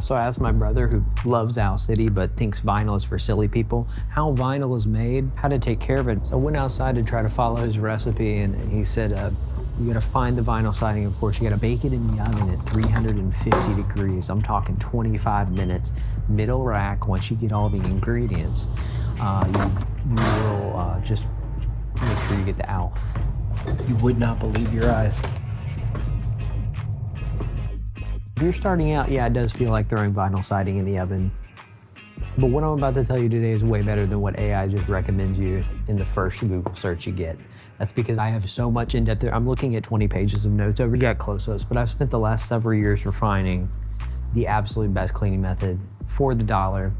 So I asked my brother, who loves Owl City but thinks vinyl is for silly people, how vinyl is made, how to take care of it. So I went outside to try to follow his recipe, and he said, you gotta find the vinyl siding, of course. You gotta bake it in the oven at 350 degrees. I'm talking 25 minutes, middle rack. Once you get all the ingredients, you will just make sure you get the owl. You would not believe your eyes. If you're starting out, yeah, it does feel like throwing vinyl siding in the oven. But what I'm about to tell you today is way better than what AI just recommends you in the first Google search you get. That's because I have so much in depth there. I'm looking at 20 pages of notes over. You got close-ups, but I've spent the last several years refining the absolute best cleaning method for the dollar.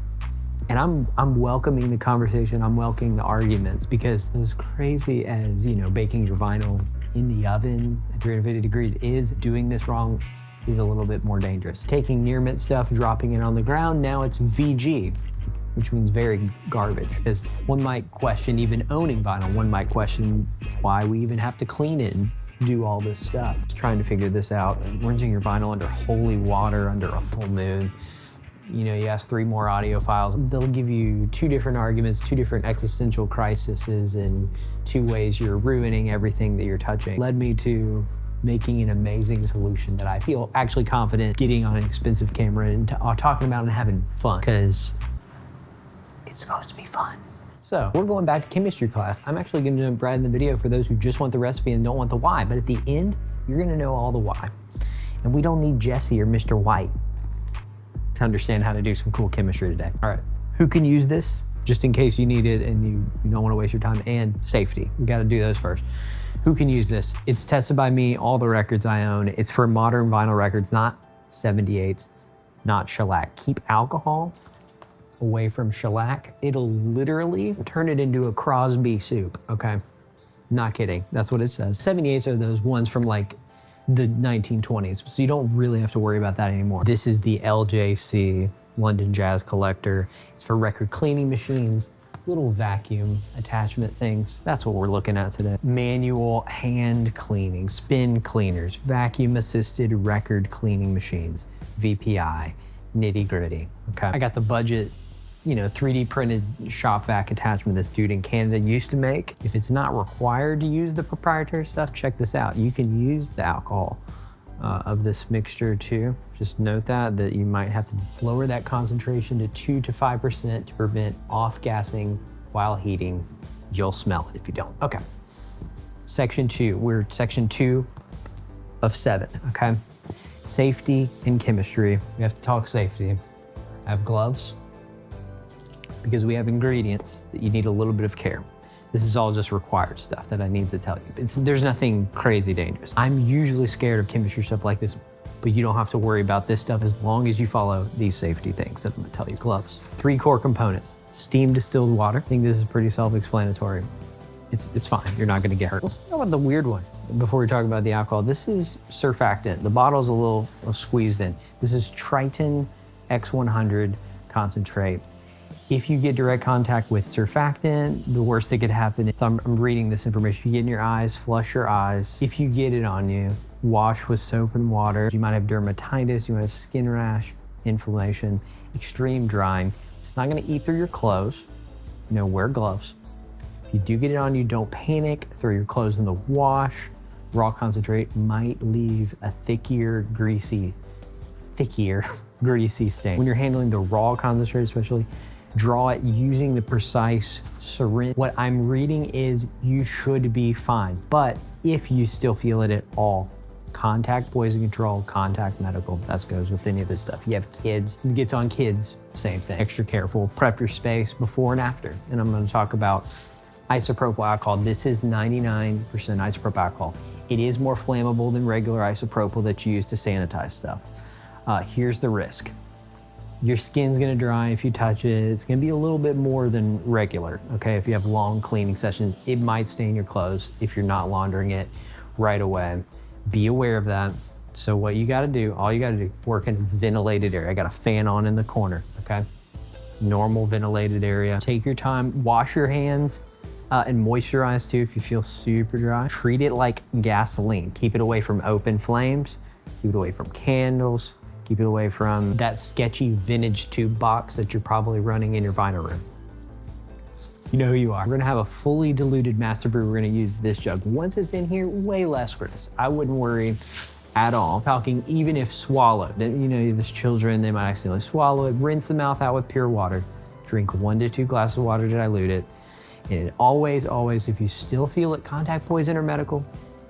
And I'm welcoming the conversation, I'm welcoming the arguments, because as crazy as, you know, baking your vinyl in the oven at 350 degrees is, doing this wrong is a little bit more dangerous. Taking near mint stuff, dropping it on the ground, now it's VG, which means very garbage. Because one might question even owning vinyl, one might question why we even have to clean it and do all this stuff. Just trying to figure this out. Rinsing your vinyl under holy water, under a full moon. You know, you ask 3 more audio files, they'll give you 2 different arguments, 2 different existential crises, and 2 ways you're ruining everything that you're touching. Led me to making an amazing solution that I feel actually confident getting on an expensive camera and talking about and having fun, because it's supposed to be fun. So we're going back to chemistry class. I'm actually going to jump right in the video for those who just want the recipe and don't want the why, but at the end, you're going to know all the why. And we don't need Jesse or Mr. White to understand how to do some cool chemistry today. All right, who can use this just in case you need it and you don't want to waste your time? And safety, we got to do those first. Who can use this? It's tested by me, all the records I own. It's for modern vinyl records, not 78s, not shellac. Keep alcohol away from shellac. It'll literally turn it into a Crosby soup, okay? Not kidding, that's what it says. 78s are those ones from like the 1920s, so you don't really have to worry about that anymore. This is the LJC London Jazz Collector. It's for record cleaning machines, little vacuum attachment things. That's what we're looking at today. Manual hand cleaning, spin cleaners, vacuum assisted record cleaning machines, VPI, nitty gritty, okay? I got the budget, you know, 3D printed shop vac attachment this dude in Canada used to make. If it's not required to use the proprietary stuff, check this out. You can use the alcohol of this mixture too. Just note that you might have to lower that concentration to 2 to 5% to prevent off-gassing while heating. You'll smell it if you don't. Okay, section 2. We're section 2 of 7, okay? Safety and chemistry. We have to talk safety. I have gloves, because we have ingredients that you need a little bit of care. This is all just required stuff that I need to tell you. There's nothing crazy dangerous. I'm usually scared of chemistry stuff like this, but you don't have to worry about this stuff as long as you follow these safety things that I'm gonna tell you. Gloves. 3 core components. Steam distilled water. I think this is pretty self-explanatory. It's fine, you're not gonna get hurt. Let's talk about the weird one before we talk about the alcohol. This is surfactant. The bottle's a little squeezed in. This is Triton X-100 concentrate. If you get direct contact with surfactant, the worst that could happen is, I'm reading this information, if you get in your eyes, flush your eyes. If you get it on you, wash with soap and water. You might have dermatitis, you might have skin rash, inflammation, extreme drying. It's not gonna eat through your clothes. You know, wear gloves. If you do get it on you, don't panic. Throw your clothes in the wash. Raw concentrate might leave a thickier, greasy stain. When you're handling the raw concentrate especially, draw it using the precise syringe. What I'm reading is you should be fine, but if you still feel it at all, contact poison control, contact medical. That goes with any of this stuff. You have kids, it gets on kids, same thing. Extra careful, prep your space before and after. And I'm gonna talk about isopropyl alcohol. This is 99% isopropyl alcohol. It is more flammable than regular isopropyl that you use to sanitize stuff. Here's the risk. Your skin's gonna dry if you touch it. It's gonna be a little bit more than regular, okay? If you have long cleaning sessions, it might stain your clothes if you're not laundering it right away. Be aware of that. So what you gotta do, all you gotta do, work in a ventilated area. I got a fan on in the corner, okay? Normal ventilated area. Take your time, wash your hands and moisturize too if you feel super dry. Treat it like gasoline. Keep it away from open flames, keep it away from candles, keep Keep it away from that sketchy vintage tube box that you're probably running in your vinyl room. You know who you are. We're gonna have a fully diluted master brew. We're gonna use this jug. Once it's in here, way less risk. I wouldn't worry at all. Talking even if swallowed. You know, there's children, they might accidentally swallow it. Rinse the mouth out with pure water. Drink 1 to 2 glasses of water to dilute it. And always, if you still feel it, contact poison or medical,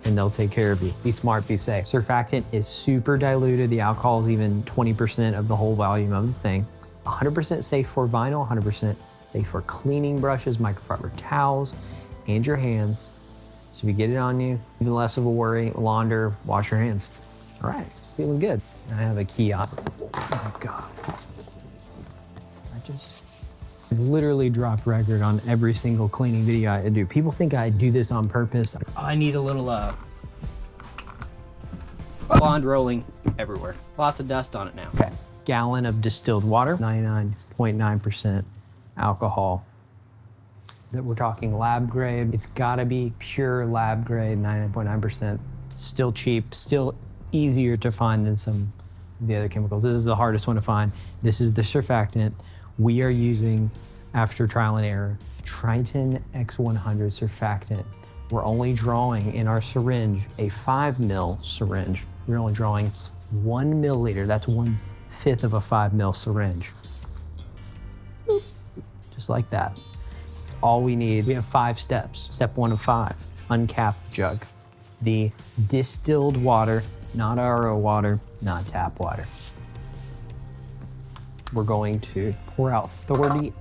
and they'll take care of you. Be smart, be safe. Surfactant is super diluted. The alcohol is even 20% of the whole volume of the thing. 100% safe for vinyl, 100% safe for cleaning brushes, microfiber towels, and your hands. So if you get it on you, even less of a worry, launder, wash your hands. All right, feeling good. I have a key on. Oh my God. I've literally dropped record on every single cleaning video I do. People think I do this on purpose. I need a little bond rolling everywhere. Lots of dust on it now. Okay, gallon of distilled water, 99.9% alcohol. That we're talking lab grade. It's gotta be pure lab grade, 99.9%. Still cheap, still easier to find than some of the other chemicals. This is the hardest one to find. This is the surfactant. We are using, after trial and error, Triton X-100 surfactant. We're only drawing in our syringe, a 5 ml syringe. We're only drawing 1 milliliter. That's 1/5 of a 5 ml syringe. Boop. Just like that. All we need, we have 5 steps. Step 1 of 5, uncap jug. The distilled water, not RO water, not tap water. We're going to pour out 30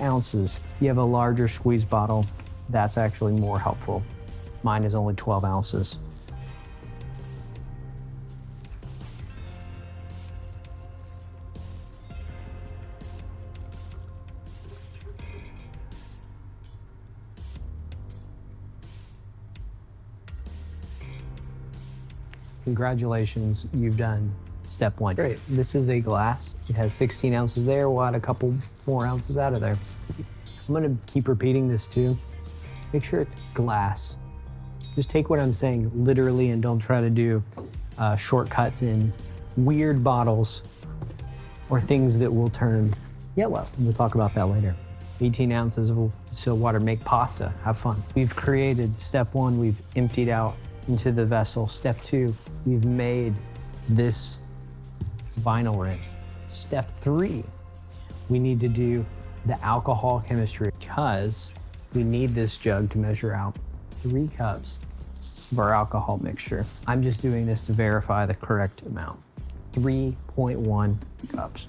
ounces. If you have a larger squeeze bottle, that's actually more helpful. Mine is only 12 ounces. Congratulations, you've done step 1. Great, this is a glass. It has 16 ounces there. We'll add a couple more ounces out of there. I'm gonna keep repeating this too. Make sure it's glass. Just take what I'm saying literally and don't try to do shortcuts in weird bottles or things that will turn yellow. We'll talk about that later. 18 ounces of distilled water, make pasta, have fun. We've created step 1, we've emptied out into the vessel. Step 2, we've made this vinyl rinse. Step 3, we need to do the alcohol chemistry because we need this jug to measure out 3 cups of our alcohol mixture. I'm just doing this to verify the correct amount. 3.1 cups.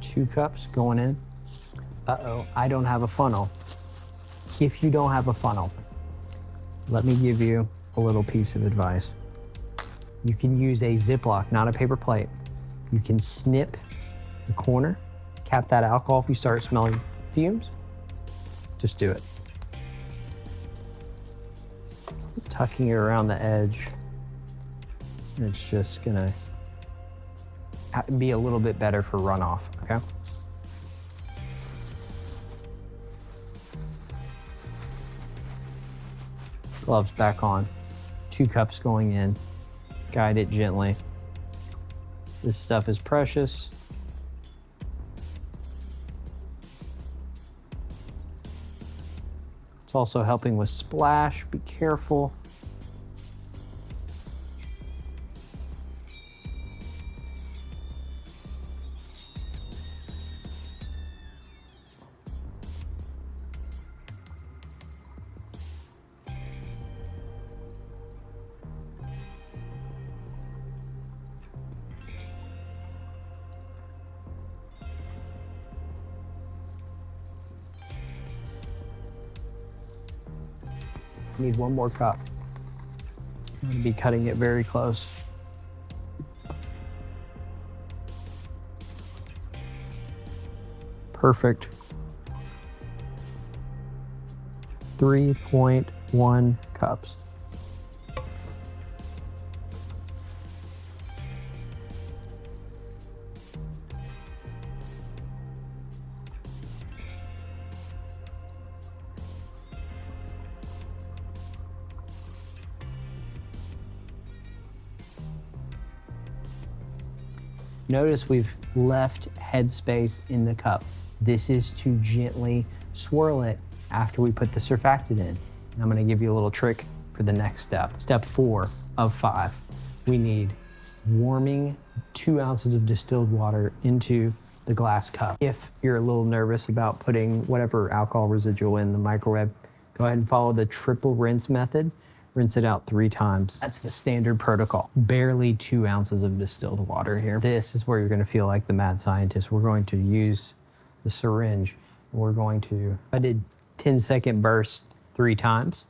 Two cups going in. Uh-oh, I don't have a funnel. If you don't have a funnel, let me give you a little piece of advice. You can use a Ziploc, not a paper plate. You can snip the corner, cap that alcohol if you start smelling fumes. Just do it. Tucking it around the edge. And it's just gonna be a little bit better for runoff, okay? Gloves back on. 2 cups going in. Guide it gently. This stuff is precious. It's also helping with splash. Be careful. Need 1 more cup. I'm gonna be cutting it very close. Perfect. 3.1 cups. Notice we've left headspace in the cup. This is to gently swirl it after we put the surfactant in. And I'm gonna give you a little trick for the next step. Step 4 of 5. We need warming 2 ounces of distilled water into the glass cup. If you're a little nervous about putting whatever alcohol residual in the microwave, go ahead and follow the triple rinse method. Rinse it out 3 times. That's the standard protocol. Barely 2 ounces of distilled water here. This is where you're gonna feel like the mad scientist. We're going to use the syringe. We're going to, I did 10-second bursts 3 times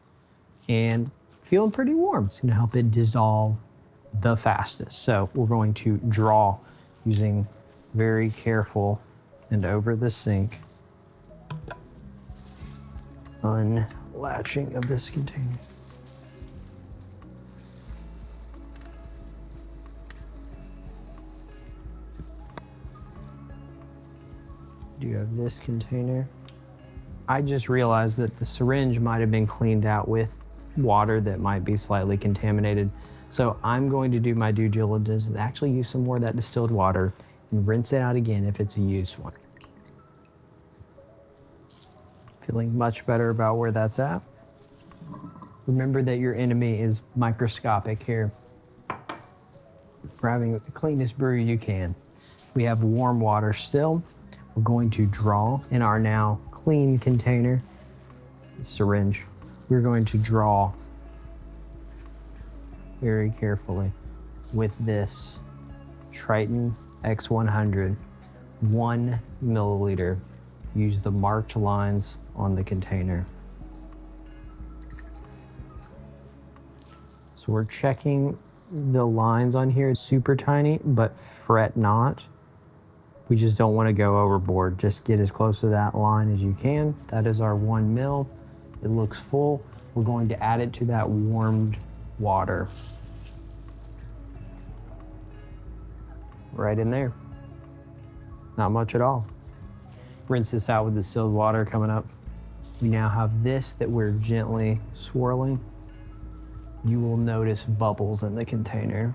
and feeling pretty warm. It's gonna help it dissolve the fastest. So we're going to draw using very careful and over the sink unlatching of this container. Do you have this container? I just realized that the syringe might have been cleaned out with water that might be slightly contaminated. So I'm going to do my due diligence and actually use some more of that distilled water and rinse it out again if it's a used one. Feeling much better about where that's at. Remember that your enemy is microscopic here. We're having the cleanest brew you can. We have warm water still. We're going to draw in our now clean container, the syringe. We're going to draw very carefully with this Triton X-100, 1 milliliter. Use the marked lines on the container. So we're checking the lines on here. It's super tiny, but fret not. We just don't want to go overboard. Just get as close to that line as you can. That is our 1 mil. It looks full. We're going to add it to that warmed water. Right in there. Not much at all. Rinse this out with distilled water coming up. We now have this that we're gently swirling. You will notice bubbles in the container.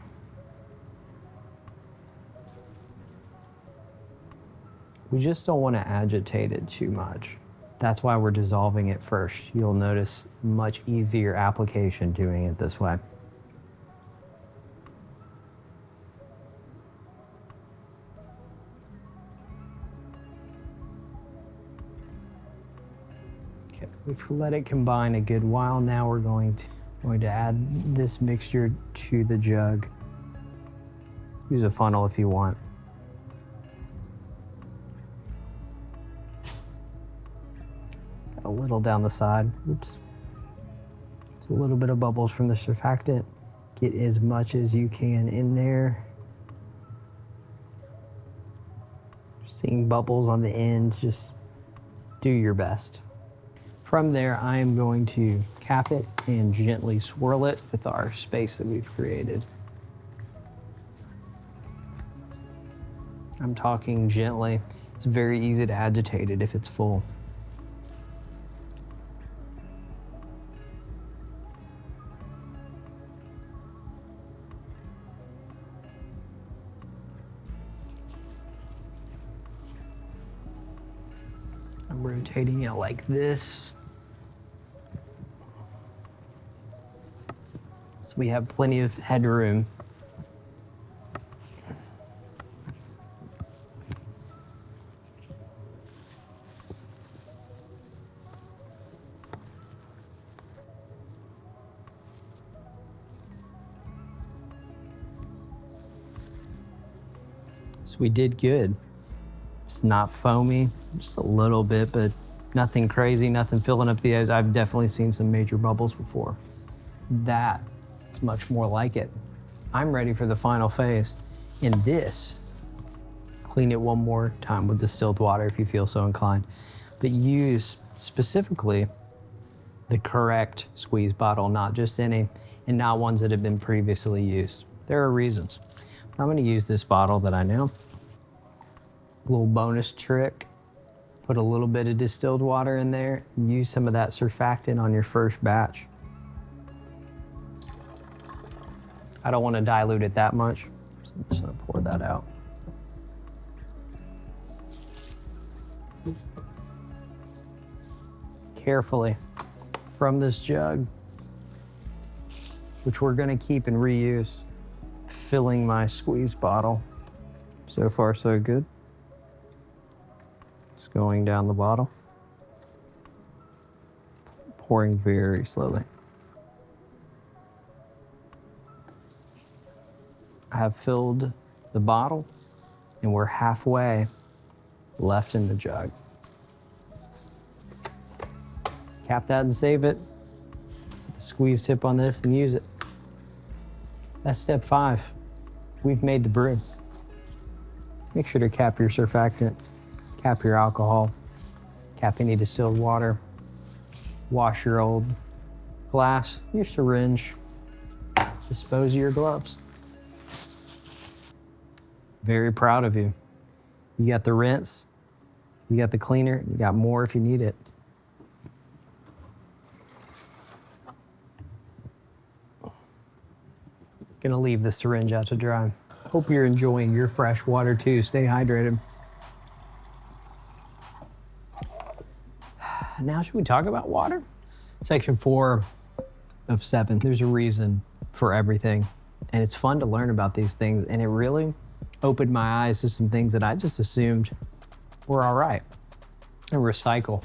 We just don't want to agitate it too much. That's why we're dissolving it first. You'll notice much easier application doing it this way. Okay, we've let it combine a good while. Now we're going to add this mixture to the jug. Use a funnel if you want. A little down the side. Oops. It's a little bit of bubbles from the surfactant. Get as much as you can in there. Seeing bubbles on the ends, just do your best. From there, I am going to cap it and gently swirl it with our space that we've created. I'm talking gently. It's very easy to agitate it if it's full. I'm rotating it like this. So we have plenty of headroom. So we did good. It's not foamy, just a little bit, but nothing crazy, nothing filling up the edge. I've definitely seen some major bubbles before. That is much more like it. I'm ready for the final phase. In this, clean it one more time with distilled water if you feel so inclined. But use specifically the correct squeeze bottle, not just any, and not ones that have been previously used. There are reasons. I'm gonna use this bottle that I know. A little bonus trick, put a little bit of distilled water in there, use some of that surfactant on your first batch. I don't want to dilute it that much, so I'm just gonna pour that out. carefully from this jug, which we're gonna keep and reuse, filling my squeeze bottle. So far, so good. It's going down the bottle, pouring very slowly. I have filled the bottle and we're halfway left in the jug. Cap that and save it. Squeeze tip on this and use it. That's step 5. We've made the brew. Make sure to cap your surfactant, cap your alcohol, cap any distilled water, wash your old glass, your syringe, dispose of your gloves. Very proud of you. You got the rinse, you got the cleaner, you got more if you need it. Gonna leave the syringe out to dry. Hope you're enjoying your fresh water too. Stay hydrated. Now should we talk about water? Section 4 of 7. There's a reason for everything. And it's fun to learn about these things. And it really opened my eyes to some things that I just assumed were all right. And recycle.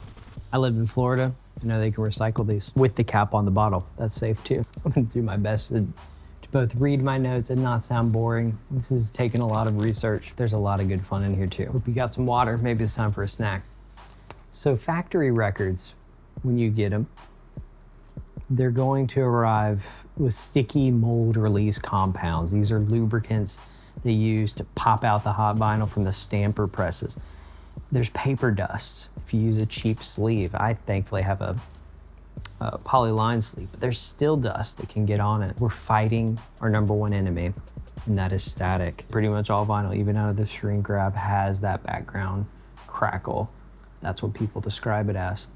I live in Florida. I know they can recycle these with the cap on the bottle. That's safe too. I'm gonna do my best to both read my notes and not sound boring. This is taking a lot of research. There's a lot of good fun in here too. Hope you got some water. Maybe it's time for a snack. So factory records, when you get them, they're going to arrive with sticky mold release compounds. These are lubricants they use to pop out the hot vinyl from the stamper presses. There's paper dust if you use a cheap sleeve. I thankfully have a polyline sleeve, but there's still dust that can get on it. We're fighting our #1 enemy, and that is static. Pretty much all vinyl, even out of the shrink wrap, has that background crackle. That's what people describe it as.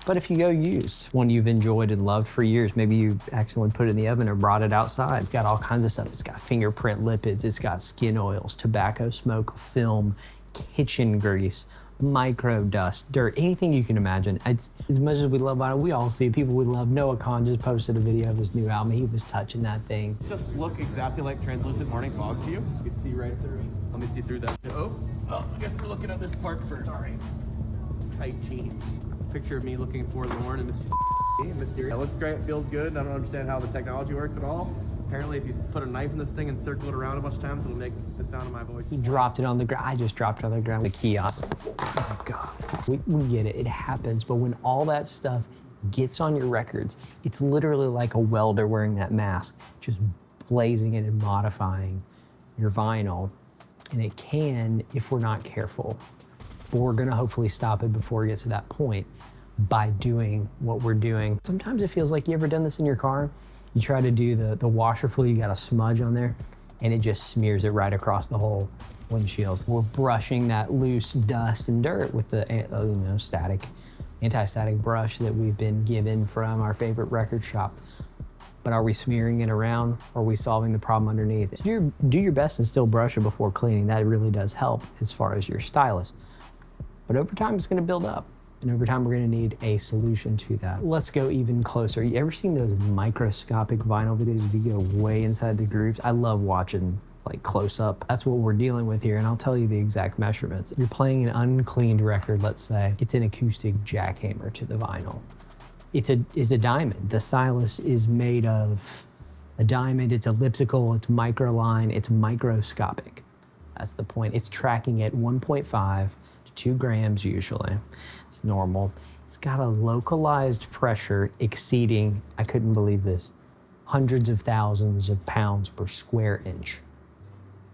But if you go used, one you've enjoyed and loved for years, maybe you accidentally put it in the oven or brought it outside. It's got all kinds of stuff. It's got fingerprint lipids, it's got skin oils, tobacco smoke, film, kitchen grease, micro dust, dirt, anything you can imagine. It's, as much as we love vinyl, we all see people we love. Noah Kahn just posted a video of his new album. He was touching that thing. Just look exactly like translucent morning fog to you. You can see right through it. Let me see through that. Oh, I guess we're looking at this part first. All right. Tight jeans. Picture of me looking forlorn and mysterious. It looks great, it feels good. I don't understand how the technology works at all. Apparently, if you put a knife in this thing and circle it around a bunch of times, it'll make the sound of my voice. He dropped it on the ground. I just dropped it on the ground with the key on. Oh God. We get it, it happens. But when all that stuff gets on your records, it's literally like a welder wearing that mask, just blazing it and modifying your vinyl. And it can, if we're not careful. But we're gonna hopefully stop it before it gets to that point by doing what we're doing. Sometimes it feels like, you ever done this in your car? You try to do the washer fluid, you got a smudge on there, and it just smears it right across the whole windshield. We're brushing that loose dust and dirt with the anti-static brush that we've been given from our favorite record shop. But are we smearing it around, or are we solving the problem underneath? Do your best and still brush it before cleaning. That really does help as far as your stylus. But over time, it's gonna build up. And over time, we're gonna need a solution to that. Let's go even closer. You ever seen those microscopic vinyl videos if you go way inside the grooves? I love watching like close up. That's what we're dealing with here, and I'll tell you the exact measurements. You're playing an uncleaned record, let's say. It's an acoustic jackhammer to the vinyl. It's a diamond. The stylus is made of a diamond, it's elliptical, it's microline, it's microscopic. That's the point. It's tracking at 1.5 to 2 grams usually. It's normal. It's got a localized pressure exceeding, I couldn't believe this, hundreds of thousands of pounds per square inch.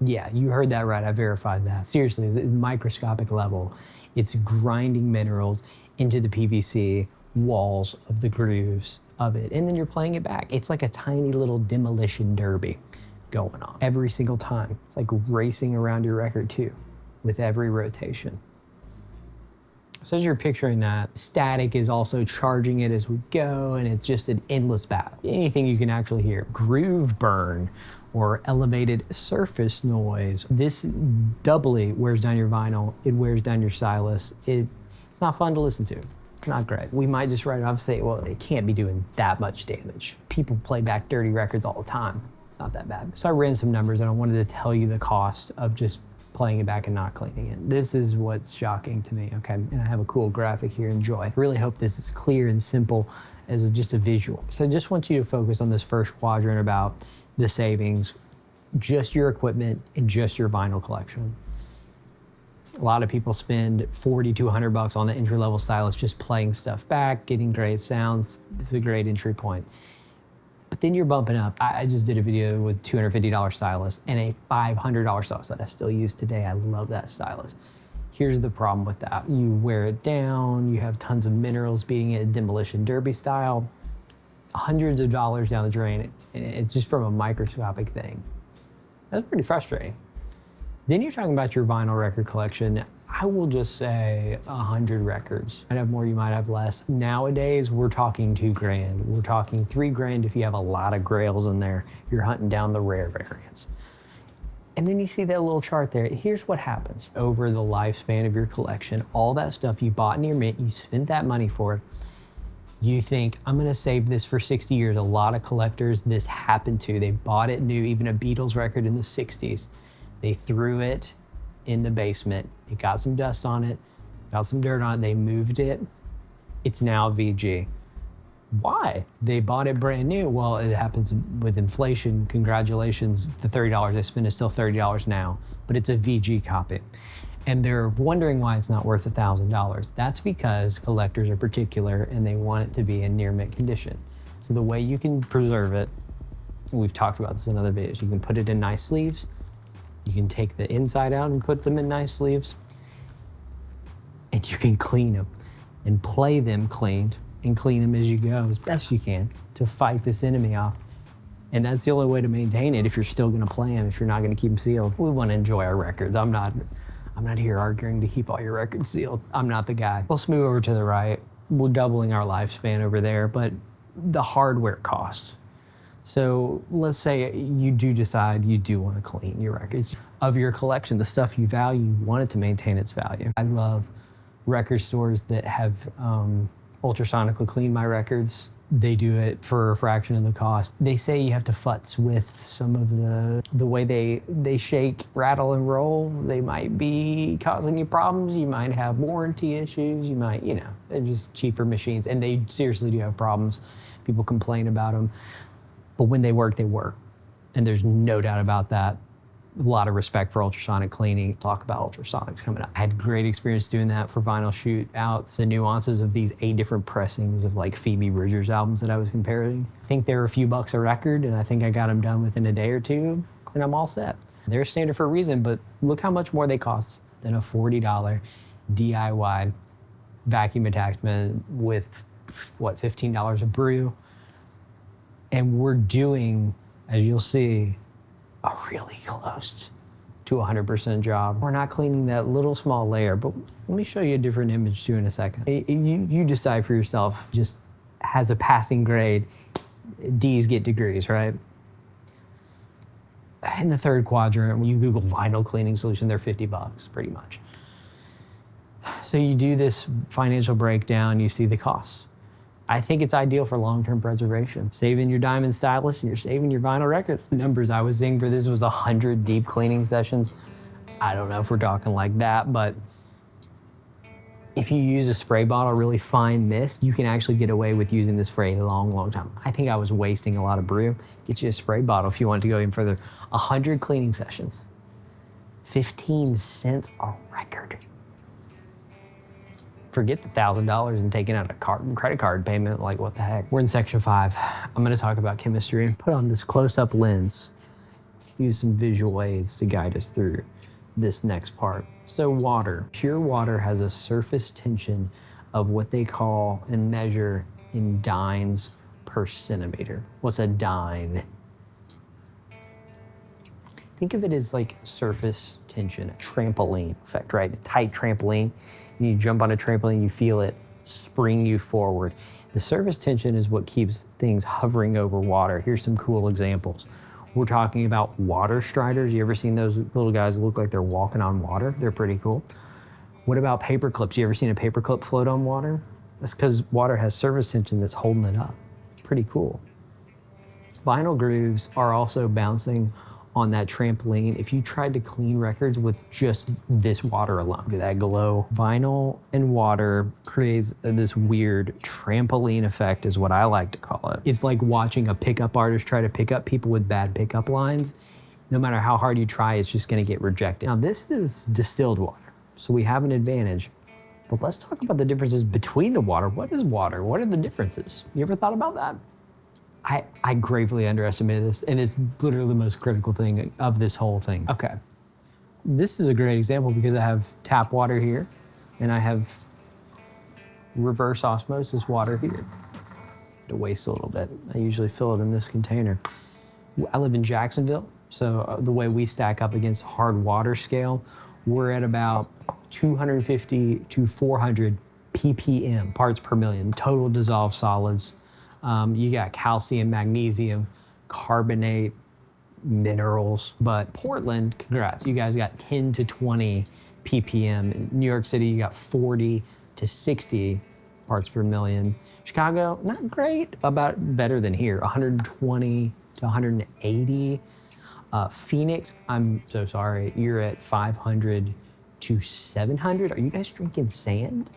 Yeah, you heard that right, I verified that. Seriously, it's at microscopic level. It's grinding minerals into the PVC walls of the grooves of it, and then you're playing it back. It's like a tiny little demolition derby going on every single time. It's like racing around your record too, with every rotation. So as you're picturing that, static is also charging it as we go, and it's just an endless battle. Anything you can actually hear. Groove burn or elevated surface noise. This doubly wears down your vinyl. It wears down your stylus. It It's not fun to listen to. Not great. We might just write it off and say, well, it can't be doing that much damage. People play back dirty records all the time. It's not that bad. So I ran some numbers and I wanted to tell you the cost of just playing it back and not cleaning it. This is what's shocking to me, okay? And I have a cool graphic here, enjoy. I really hope this is clear and simple as just a visual. So I just want you to focus on this first quadrant about the savings, just your equipment and just your vinyl collection. A lot of people spend 40 to 100 bucks on the entry-level stylus just playing stuff back, getting great sounds. It's a great entry point. But then you're bumping up. I just did a video with $250 stylus and a $500 stylus that I still use today. I love that stylus. Here's the problem with that. You wear it down, you have tons of minerals beating it demolition derby style, hundreds of dollars down the drain. It's just from a microscopic thing. That's pretty frustrating. Then you're talking about your vinyl record collection. I will just say 100 records. You might have more, you might have less. Nowadays, we're talking $2,000. We're talking $3,000 if you have a lot of grails in there. You're hunting down the rare variants. And then you see that little chart there. Here's what happens over the lifespan of your collection. All that stuff you bought in your mint, you spent that money for it. You think, I'm gonna save this for 60 years. A lot of collectors, this happened to. They bought it new, even a Beatles record in the 60s. They threw it in the basement. It got some dust on it, got some dirt on it. They moved it. It's now VG. Why? They bought it brand new. Well, it happens with inflation. Congratulations. The $30 they spent is still $30 now, but it's a VG copy. And they're wondering why it's not worth $1,000. That's because collectors are particular and they want it to be in near mint condition. So the way you can preserve it, we've talked about this in other videos, you can put it in nice sleeves. You can take the inside out and put them in nice sleeves. And you can clean them and play them cleaned and clean them as you go as best you can to fight this enemy off. And that's the only way to maintain it if you're still gonna play them, if you're not gonna keep them sealed. We wanna enjoy our records. I'm not here arguing to keep all your records sealed. I'm not the guy. Let's move over to the right. We're doubling our lifespan over there, but the hardware cost. So let's say you do decide you do want to clean your records of your collection, the stuff you value, you want it to maintain its value. I love record stores that have ultrasonically cleaned my records. They do it for a fraction of the cost. They say you have to futz with some of the way they shake, rattle, and roll. They might be causing you problems. You might have warranty issues. You might, they're just cheaper machines. And they seriously do have problems. People complain about them. But when they work, they work. And there's no doubt about that. A lot of respect for ultrasonic cleaning. Talk about ultrasonics coming up. I had great experience doing that for vinyl shoot outs. The nuances of these 8 different pressings of like Phoebe Bridgers albums that I was comparing. I think they were a few bucks a record, and I think I got them done within a day or two, and I'm all set. They're standard for a reason, but look how much more they cost than a $40 DIY vacuum attachment with, what, $15 a brew. And we're doing, as you'll see, a really close to 100% job. We're not cleaning that little small layer, but let me show you a different image too in a second. You decide for yourself, just has a passing grade, D's get degrees, right? In the third quadrant, when you Google vinyl cleaning solution, they're 50 bucks pretty much. So you do this financial breakdown, you see the costs. I think it's ideal for long-term preservation. Saving your diamond stylus and you're saving your vinyl records. The numbers I was seeing for this was 100 deep cleaning sessions. I don't know if we're talking like that, but if you use a spray bottle, really fine mist, you can actually get away with using this for a long, long time. I think I was wasting a lot of brew. Get you a spray bottle if you want to go even further. 100 cleaning sessions, 15 cents a record. Forget the $1,000 and taking out a credit card payment, like what the heck. We're in section 5. I'm gonna talk about chemistry. Put on this close-up lens. Use some visual aids to guide us through this next part. So water, pure water has a surface tension of what they call and measure in dynes per centimeter. What's a dyne? Think of it as like surface tension, a trampoline effect, right? A tight trampoline. You jump on a trampoline, you feel it spring you forward. The surface tension is what keeps things hovering over water. Here's some cool examples. We're talking about water striders. You ever seen those little guys that look like they're walking on water? They're pretty cool. What about paper clips? You ever seen a paper clip float on water? That's because water has surface tension that's holding it up. Pretty cool. Vinyl grooves are also bouncing on that trampoline. If you tried to clean records with just this water alone, that glow, vinyl and water creates this weird trampoline effect is what I like to call it. It's like watching a pickup artist try to pick up people with bad pickup lines. No matter how hard you try, it's just gonna get rejected. Now this is distilled water, so we have an advantage. But let's talk about the differences between the water. What is water? What are the differences? You ever thought about that? I gravely underestimated this, and it's literally the most critical thing of this whole thing. Okay, this is a great example because I have tap water here, and I have reverse osmosis water here. To waste a little bit, I usually fill it in this container. I live in Jacksonville, so the way we stack up against hard water scale, we're at about 250 to 400 ppm, parts per million, total dissolved solids. You got calcium, magnesium, carbonate, minerals. But Portland, congrats, you guys got 10 to 20 ppm. In New York City, you got 40 to 60 parts per million. Chicago, not great, about better than here, 120 to 180. Phoenix, I'm so sorry, you're at 500 to 700. Are you guys drinking sand?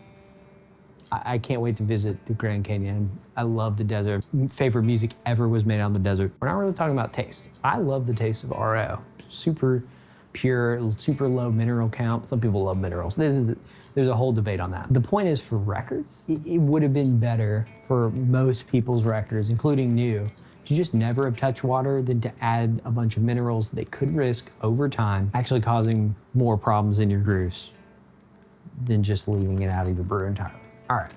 I can't wait to visit the Grand Canyon. I love the desert. Favorite music ever was made on the desert. We're not really talking about taste. I love the taste of RO. Super pure, super low mineral count. Some people love minerals. There's a whole debate on that. The point is, for records, it would have been better for most people's records, including new, to just never have touched water than to add a bunch of minerals that could risk, over time, actually causing more problems in your grooves than just leaving it out of your brew entirely. All right,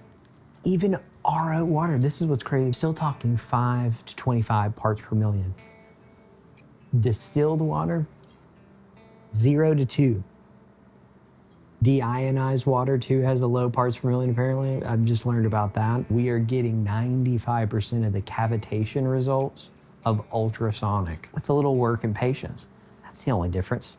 even RO water, this is what's crazy. Still talking 5 to 25 parts per million. Distilled water, 0 to 2. Deionized water too has a low parts per million apparently. I've just learned about that. We are getting 95% of the cavitation results of ultrasonic with a little work and patience. That's the only difference.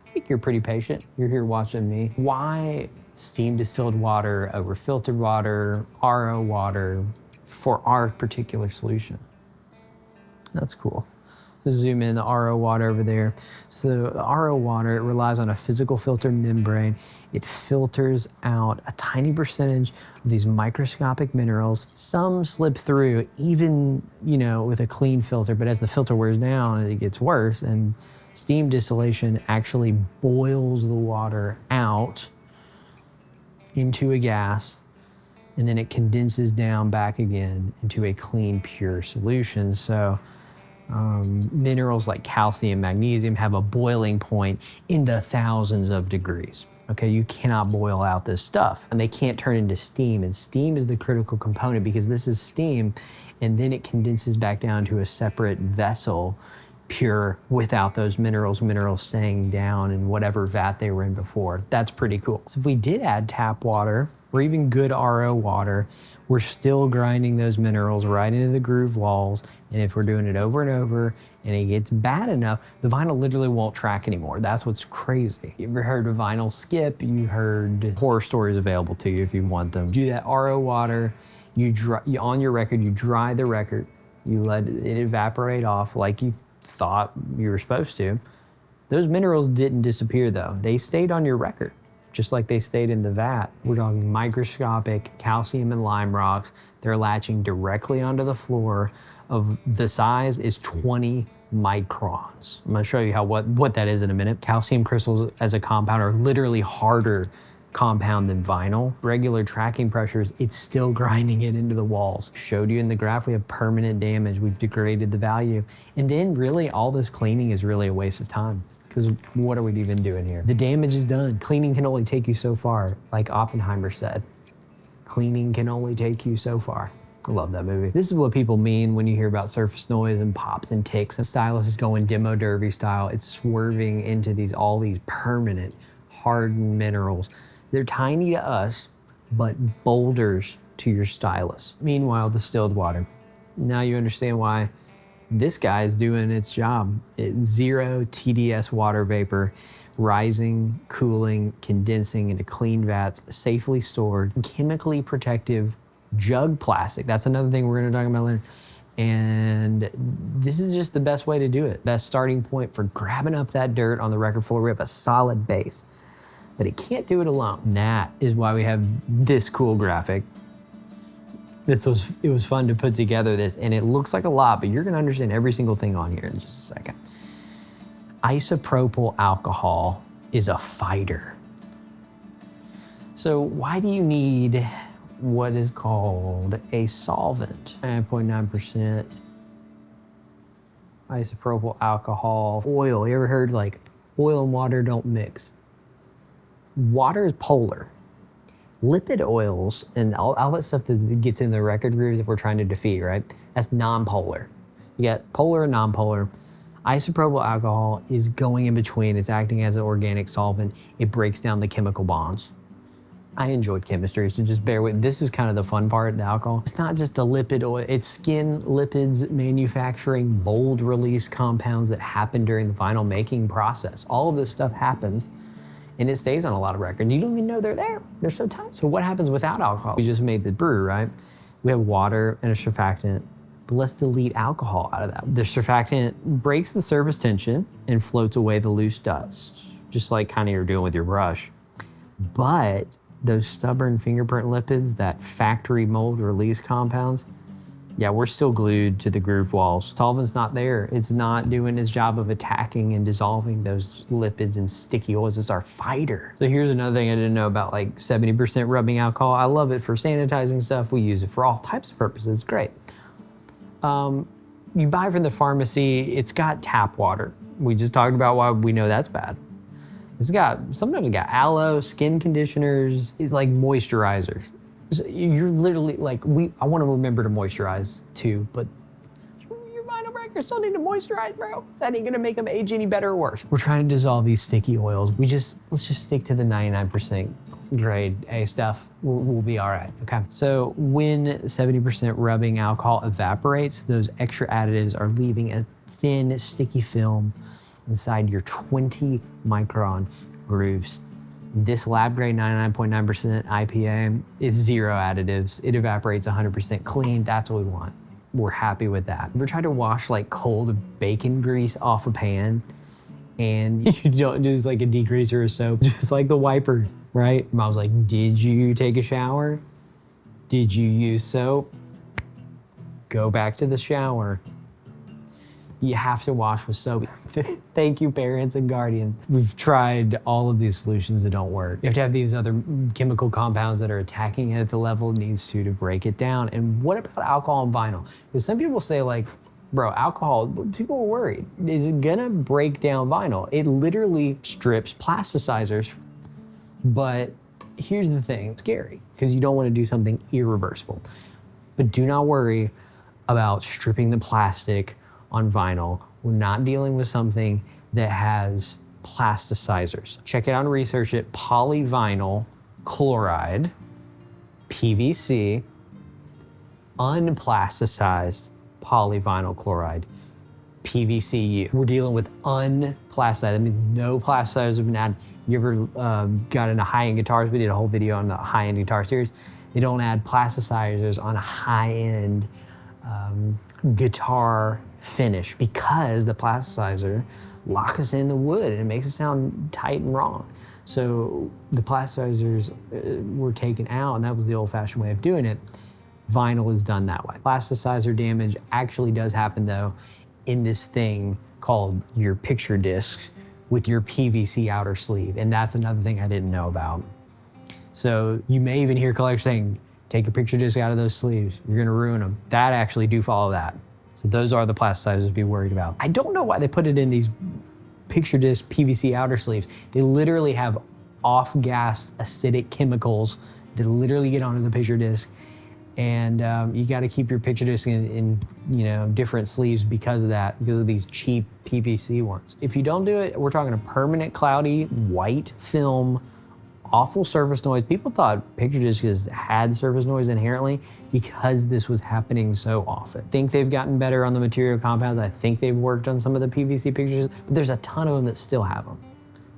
I think you're pretty patient. You're here watching me. Why steam distilled water over filtered water, RO water for our particular solution? That's cool. So zoom in the RO water over there. So the RO water, it relies on a physical filter membrane. It filters out a tiny percentage of these microscopic minerals. Some slip through even, with a clean filter, but as the filter wears down, it gets worse. And steam distillation actually boils the water out into a gas, and then it condenses down back again into a clean, pure solution. So minerals like calcium, magnesium have a boiling point in the thousands of degrees. Okay, you cannot boil out this stuff, and they can't turn into steam, and steam is the critical component because this is steam, and then it condenses back down to a separate vessel, pure, without those minerals staying down in whatever vat they were in before. That's pretty cool. So if we did add tap water or even good RO water, we're still grinding those minerals right into the groove walls. And if we're doing it over and over and it gets bad enough, the vinyl literally won't track anymore. That's what's crazy. You ever heard of vinyl skip? You heard horror stories available to you if you want them. Do that RO water, on your record, you dry the record, you let it evaporate off like you thought you were supposed to. Those minerals didn't disappear though. They stayed on your record, just like they stayed in the vat. We're talking microscopic calcium and lime rocks. They're latching directly onto the floor. Of the size is 20 microns. I'm gonna show you what that is in a minute. Calcium crystals as a compound are literally harder compound than vinyl. Regular tracking pressures, it's still grinding it into the walls. Showed you in the graph, we have permanent damage. We've degraded the value. And then really all this cleaning is really a waste of time, because what are we even doing here? The damage is done. Cleaning can only take you so far. Like Oppenheimer said, cleaning can only take you so far. I love that movie. This is what people mean when you hear about surface noise and pops and ticks. And stylus is going demo derby style. It's swerving into all these permanent hardened minerals. They're tiny to us, but boulders to your stylus. Meanwhile, distilled water. Now you understand why this guy is doing its job. It's 0 TDS water vapor. rising, cooling, condensing into clean vats, safely stored, chemically protective jug plastic. That's another thing we're gonna talk about later. And this is just the best way to do it. Best starting point for grabbing up that dirt on the record floor. We have a solid base, but it can't do it alone. And that is why we have this cool graphic. It was fun to put together this, and it looks like a lot, but you're gonna understand every single thing on here in just a second. Isopropyl alcohol is a fighter. So why do you need what is called a solvent? 9.9% isopropyl alcohol. Oil, you ever heard like oil and water don't mix? Water is polar. Lipid oils and all that stuff that gets in the record grooves that we're trying to defeat, right? That's non-polar. You got polar and non-polar. Isopropyl alcohol is going in between. It's acting as an organic solvent. It breaks down the chemical bonds. I enjoyed chemistry, so just bear with. This is kind of the fun part, the alcohol. It's not just a lipid oil, it's skin lipids manufacturing bold release compounds that happen during the vinyl making process. All of this stuff happens and it stays on a lot of records. You don't even know they're there. They're so tight. So what happens without alcohol? We just made the brew, right? We have water and a surfactant, but let's delete alcohol out of that. The surfactant breaks the surface tension and floats away the loose dust, just like kind of you're doing with your brush. But those stubborn fingerprint lipids, that factory mold release compounds, yeah, we're still glued to the groove walls. Solvent's not there. It's not doing its job of attacking and dissolving those lipids and sticky oils. It's our fighter. So here's another thing I didn't know about, like 70% rubbing alcohol. I love it for sanitizing stuff. We use it for all types of purposes. It's great. You buy from the pharmacy, it's got tap water. We just talked about why we know that's bad. Sometimes it's got aloe, skin conditioners, it's like moisturizers. So you're literally like, I want to remember to moisturize too, but your vinyl breakers still need to moisturize, bro. That ain't gonna make them age any better or worse. We're trying to dissolve these sticky oils. Let's just stick to the 99% grade A stuff. We'll be all right, okay? So when 70% rubbing alcohol evaporates, those extra additives are leaving a thin, sticky film inside your 20 micron grooves. This lab grade 99.9% IPA is zero additives. It evaporates 100% clean. That's what we want. We're happy with that. Ever tried to wash like cold bacon grease off a pan and you don't use like a degreaser or soap, just like the wiper, right? I was like, did you take a shower? Did you use soap? Go back to the shower. You have to wash with soap. Thank you, parents and guardians. We've tried all of these solutions that don't work. You have to have these other chemical compounds that are attacking it at the level it needs to break it down. And what about alcohol and vinyl? Because some people say like, bro, alcohol, people are worried. Is it gonna break down vinyl? It literally strips plasticizers. But here's the thing, it's scary because you don't want to do something irreversible. But do not worry about stripping the plastic on vinyl. We're not dealing with something that has plasticizers. Check it out and research it. Polyvinyl chloride, PVC, unplasticized polyvinyl chloride, PVCU. We're dealing with unplasticized. I mean, no plasticizers have been added. You ever got into high-end guitars? We did a whole video on the high-end guitar series. They don't add plasticizers on a high-end guitar finish because the plasticizer locks in the wood and it makes it sound tight and wrong. So the plasticizers were taken out, and that was the old-fashioned way of doing it. Vinyl is done that way. Plasticizer damage actually does happen though in this thing called your picture disc with your PVC outer sleeve, and that's another thing I didn't know about. So you may even hear collectors saying, take a picture disc out of those sleeves, you're gonna ruin them. That actually do follow that. So those are the plasticizers to be worried about. I don't know why they put it in these picture disc PVC outer sleeves. They literally have off-gassed acidic chemicals that literally get onto the picture disc. And you gotta keep your picture disc in different sleeves because of that, because of these cheap PVC ones. If you don't do it, we're talking a permanent cloudy white film, awful surface noise. People thought picture discs had surface noise inherently because this was happening so often. I think they've gotten better on the material compounds. I think they've worked on some of the PVC pictures, but there's a ton of them that still have them.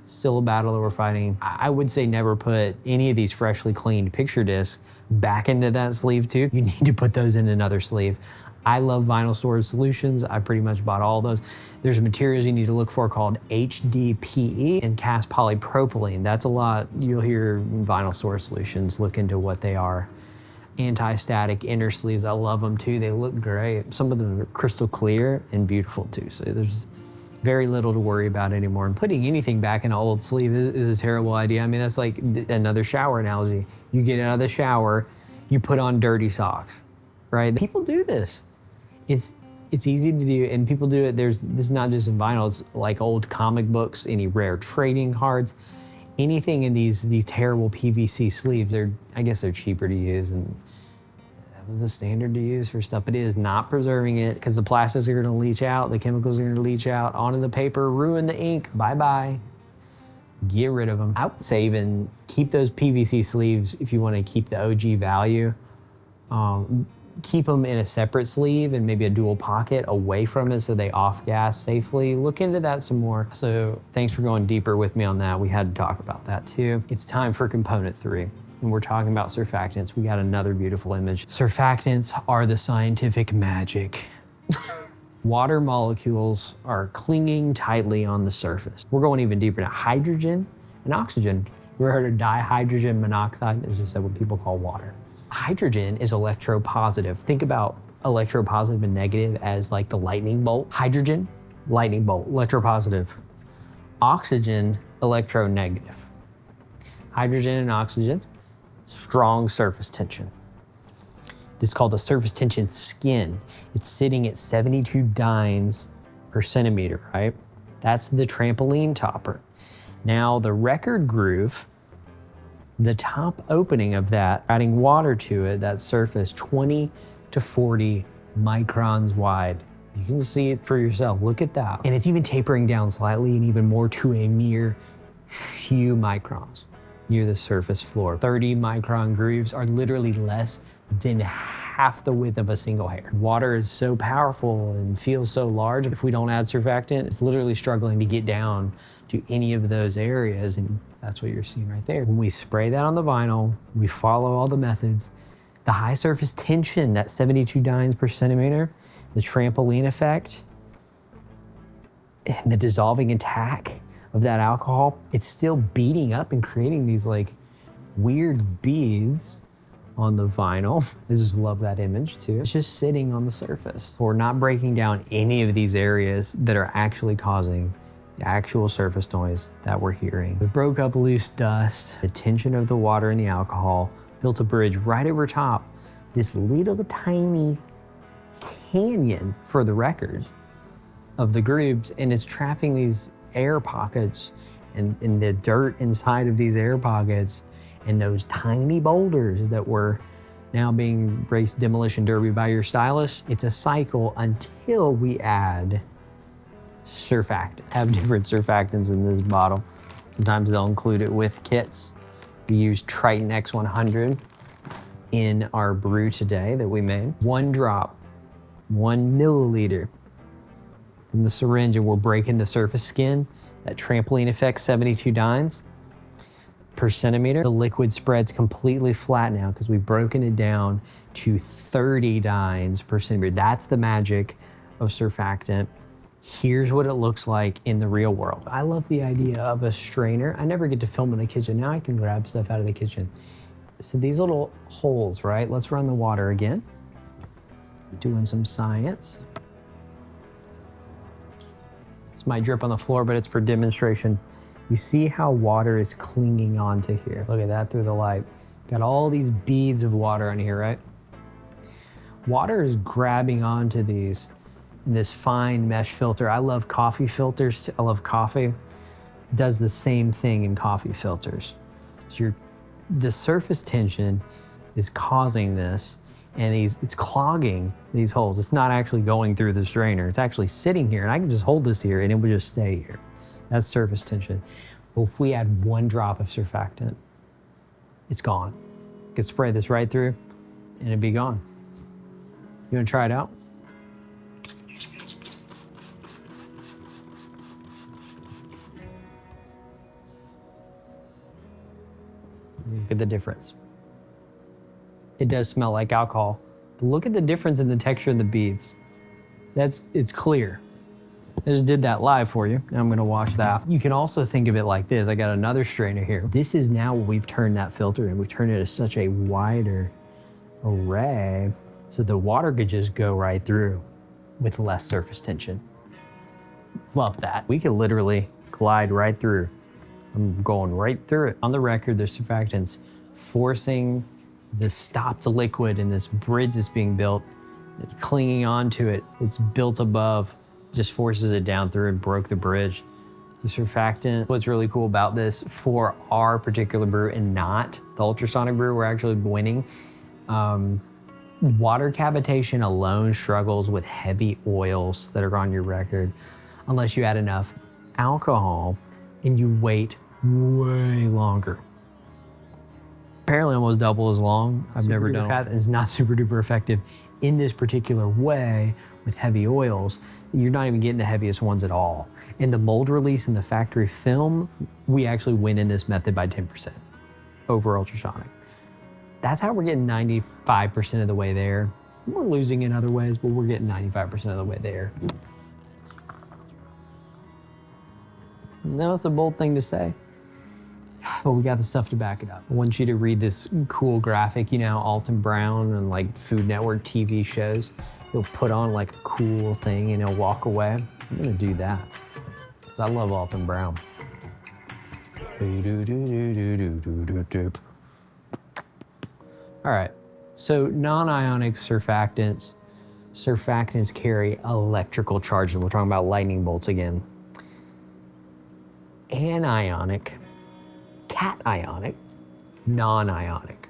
Still a battle that we're fighting. I would say never put any of these freshly cleaned picture discs back into that sleeve too. You need to put those in another sleeve. I love vinyl storage solutions. I pretty much bought all those. There's materials you need to look for called HDPE and cast polypropylene. That's a lot you'll hear in vinyl storage solutions. Look into what they are. Anti-static inner sleeves, I love them too. They look great. Some of them are crystal clear and beautiful too. So there's very little to worry about anymore. And putting anything back in an old sleeve is a terrible idea. I mean, that's like another shower analogy. You get out of the shower, you put on dirty socks, right? People do this. It's easy to do, and people do it. This is not just in vinyl, it's like old comic books, any rare trading cards, anything in these terrible PVC sleeves. I guess they're cheaper to use, and that was the standard to use for stuff. But it is not preserving it because the plastics are gonna leach out, the chemicals are gonna leach out onto the paper, ruin the ink, bye-bye. Get rid of them. I would say even keep those PVC sleeves if you wanna keep the OG value. Keep them in a separate sleeve and maybe a dual pocket away from it so they off-gas safely. Look into that some more. So thanks for going deeper with me on that. We had to talk about that too. It's time for component 3. When we're talking about surfactants, we got another beautiful image. Surfactants are the scientific magic. Water molecules are clinging tightly on the surface. We're going even deeper now. Hydrogen and oxygen. You ever heard of dihydrogen monoxide? It's just what people call water. Hydrogen is electropositive. Think about electropositive and negative as like the lightning bolt. Hydrogen, lightning bolt, electropositive. Oxygen, electronegative. Hydrogen and oxygen, strong surface tension. This is called the surface tension skin. It's sitting at 72 dynes per centimeter, right? That's the trampoline topper. Now the record groove, the top opening of that, adding water to it, that surface 20 to 40 microns wide. You can see it for yourself, look at that. And it's even tapering down slightly and even more to a mere few microns near the surface floor. 30 micron grooves are literally less than half the width of a single hair. Water is so powerful and feels so large. If we don't add surfactant, it's literally struggling to get down to any of those areas, and that's what you're seeing right there. When we spray that on the vinyl, we follow all the methods. The high surface tension, that 72 dynes per centimeter, the trampoline effect, and the dissolving attack of that alcohol, it's still beating up and creating these like weird beads on the vinyl. I just love that image too. It's just sitting on the surface. We're not breaking down any of these areas that are actually causing the actual surface noise that we're hearing. We broke up loose dust, the tension of the water and the alcohol built a bridge right over top this little tiny canyon for the records of the grooves, and it's trapping these air pockets and the dirt inside of these air pockets and those tiny boulders that were now being raced demolition derby by your stylist. It's a cycle until we add surfactant. Have different surfactants in this bottle. Sometimes they'll include it with kits. We use Triton X-100 in our brew today that we made. 1 drop, 1 milliliter from the syringe, and we're breaking the surface skin. That trampoline effect, 72 dynes per centimeter. The liquid spreads completely flat now because we've broken it down to 30 dynes per centimeter. That's the magic of surfactant. Here's what it looks like in the real world. I love the idea of a strainer. I never get to film in the kitchen. Now I can grab stuff out of the kitchen. So these little holes, right? Let's run the water again. Doing some science. This might drip on the floor, but it's for demonstration. You see how water is clinging onto here. Look at that through the light. Got all these beads of water on here, right? Water is grabbing onto these in this fine mesh filter. I love coffee filters. I love coffee. It does the same thing in coffee filters. So the surface tension is causing this, and it's clogging these holes. It's not actually going through the strainer. It's actually sitting here, and I can just hold this here and it would just stay here. That's surface tension. But if we add 1 drop of surfactant, it's gone. You could spray this right through and it'd be gone. You wanna try it out? Look at the difference. It does smell like alcohol, but look at the difference in the texture of the beads. It's clear. I just did that live for you. Now I'm gonna wash that. You can also think of it like this. I got another strainer here. This is now what we've turned that filter in. We've turned it to such a wider array so the water could just go right through with less surface tension. Love that. We could literally glide right through. I'm going right through it. On the record, there's surfactants forcing the stopped liquid in this bridge that's being built. It's clinging onto it. It's built above, just forces it down through and broke the bridge. The surfactant, what's really cool about this for our particular brew and not the ultrasonic brew, we're actually winning. Water cavitation alone struggles with heavy oils that are on your record unless you add enough alcohol and you wait way longer. Apparently almost double as long. I've never done it. It's not super duper effective in this particular way with heavy oils. You're not even getting the heaviest ones at all. In the mold release and the factory film, we actually win in this method by 10% over ultrasonic. That's how we're getting 95% of the way there. We're losing in other ways, but we're getting 95% of the way there. No, it's a bold thing to say, but we got the stuff to back it up. I want you to read this cool graphic, you know, Alton Brown and like Food Network TV shows. He'll put on like a cool thing and he'll walk away. I'm gonna do that, because I love Alton Brown. All right, so non-ionic surfactants. Surfactants carry electrical charges. We're talking about lightning bolts again. Anionic, cationic, non-ionic.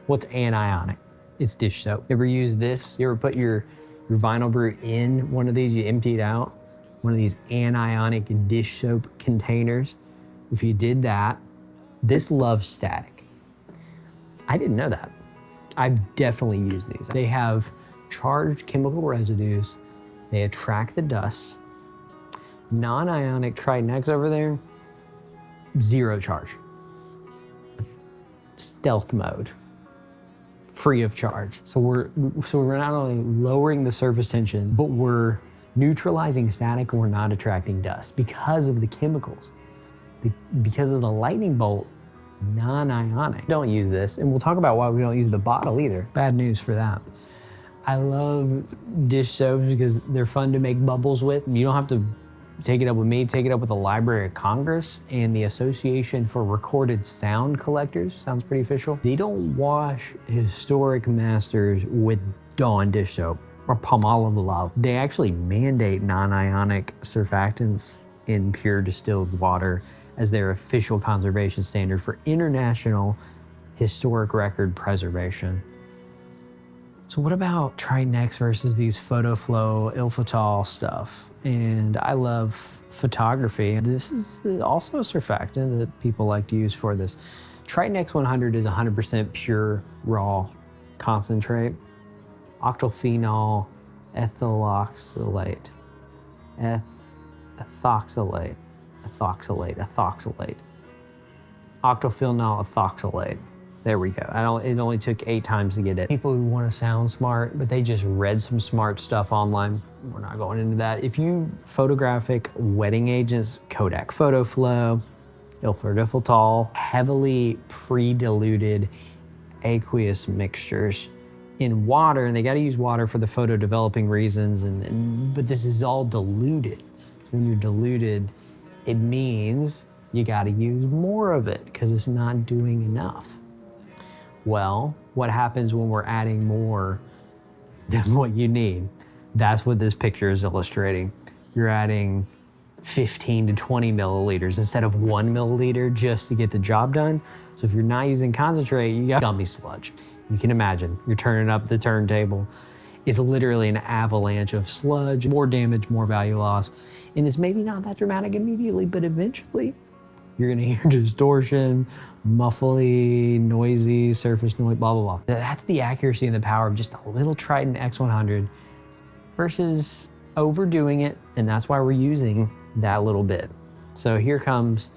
What's anionic? It's dish soap. You ever use this? You ever put your vinyl brew in one of these, you empty it out? One of these anionic dish soap containers? If you did that, this loves static. I didn't know that. I've definitely used these. They have charged chemical residues. They attract the dust. Non-ionic Triton X over there, 0 charge. Stealth mode, free of charge. So we're not only lowering the surface tension, but we're neutralizing static and we're not attracting dust because of the chemicals. Because of the lightning bolt, non-ionic. Don't use this, and we'll talk about why we don't use the bottle either. Bad news for that. I love dish soaps because they're fun to make bubbles with. You don't have to take it up with me, take it up with the Library of Congress and the Association for Recorded Sound Collectors. Sounds pretty official. They don't wash historic masters with Dawn dish soap or Palmolive Love. They actually mandate non-ionic surfactants in pure distilled water as their official conservation standard for international historic record preservation. So what about Triton X versus these PhotoFlow, Ilfitol stuff? And I love photography. This is also a surfactant that people like to use for this. Triton X-100 is 100% pure raw concentrate. Octophenol ethoxylate. Ethoxylate. Octophenol ethoxylate. There we go. It only took 8 times to get it. People who want to sound smart, but they just read some smart stuff online. We're not going into that. If you photographic wetting agents, Kodak PhotoFlow, Ilfitol, heavily pre-diluted aqueous mixtures in water, and they got to use water for the photo developing reasons, but this is all diluted. So when you're diluted, it means you got to use more of it because it's not doing enough. Well, what happens when we're adding more than what you need? That's what this picture is illustrating. You're adding 15 to 20 milliliters instead of 1 milliliter just to get the job done. So if you're not using concentrate, you got gummy sludge. You can imagine, you're turning up the turntable. It's literally an avalanche of sludge, more damage, more value loss. And it's maybe not that dramatic immediately, but eventually you're gonna hear distortion, muffly, noisy, surface noise, blah, blah, blah. That's the accuracy and the power of just a little Triton X-100 versus overdoing it, and that's why we're using that little bit. So here comes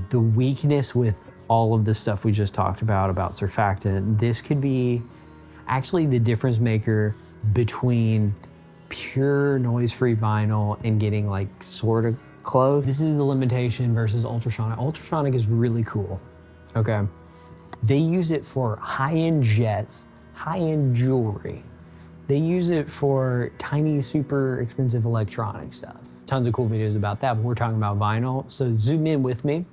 the weakness with all of the stuff we just talked about surfactant. This could be actually the difference maker between pure noise-free vinyl and getting like sort of close. This is the limitation versus ultrasonic. Ultrasonic is really cool, okay? They use it for high-end jets, high-end jewelry. They use it for tiny, super expensive electronic stuff. Tons of cool videos about that, but we're talking about vinyl. So zoom in with me.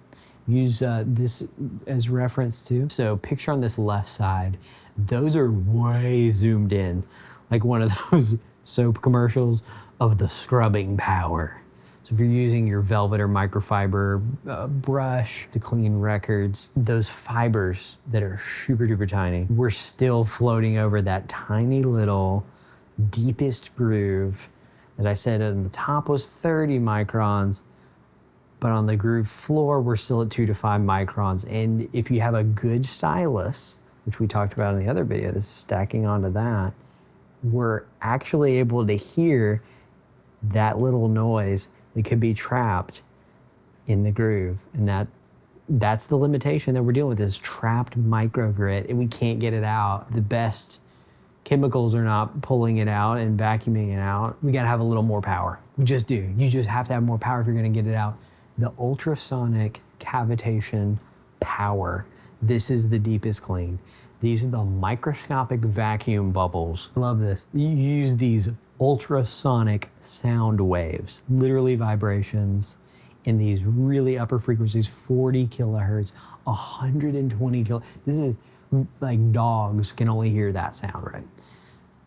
Use this as reference too. So picture on this left side, those are way zoomed in, like one of those soap commercials of the scrubbing power. So if you're using your velvet or microfiber brush to clean records, those fibers that are super duper tiny, we're still floating over that tiny little deepest groove that I said at the top was 30 microns, but on the groove floor, we're still at 2 to 5 microns. And if you have a good stylus, which we talked about in the other video, this is stacking onto that, we're actually able to hear that little noise that could be trapped in the groove. And that's the limitation that we're dealing with, is trapped microgrit, and we can't get it out. The best chemicals are not pulling it out and vacuuming it out. We gotta have a little more power. We just do. You just have to have more power if you're gonna get it out. The ultrasonic cavitation power. This is the deepest clean. These are the microscopic vacuum bubbles. Love this. You use these ultrasonic sound waves, literally vibrations, in these really upper frequencies, 40 kilohertz, 120 kilo. This is like dogs can only hear that sound, right?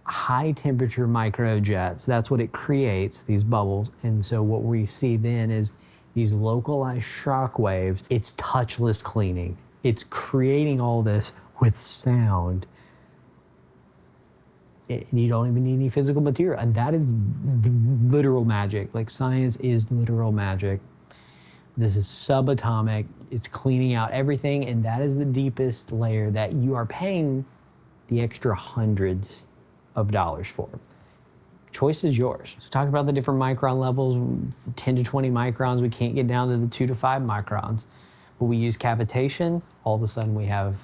High temperature microjets, that's what it creates, these bubbles. And so what we see then is these localized shock waves. It's touchless cleaning. It's creating all this with sound. And you don't even need any physical material. And that is literal magic. Like, science is literal magic. This is subatomic. It's cleaning out everything. And that is the deepest layer that you are paying the extra hundreds of dollars for. Choice is yours. So talk about the different micron levels, 10 to 20 microns. We can't get down to the 2 to 5 microns. But we use cavitation. All of a sudden we have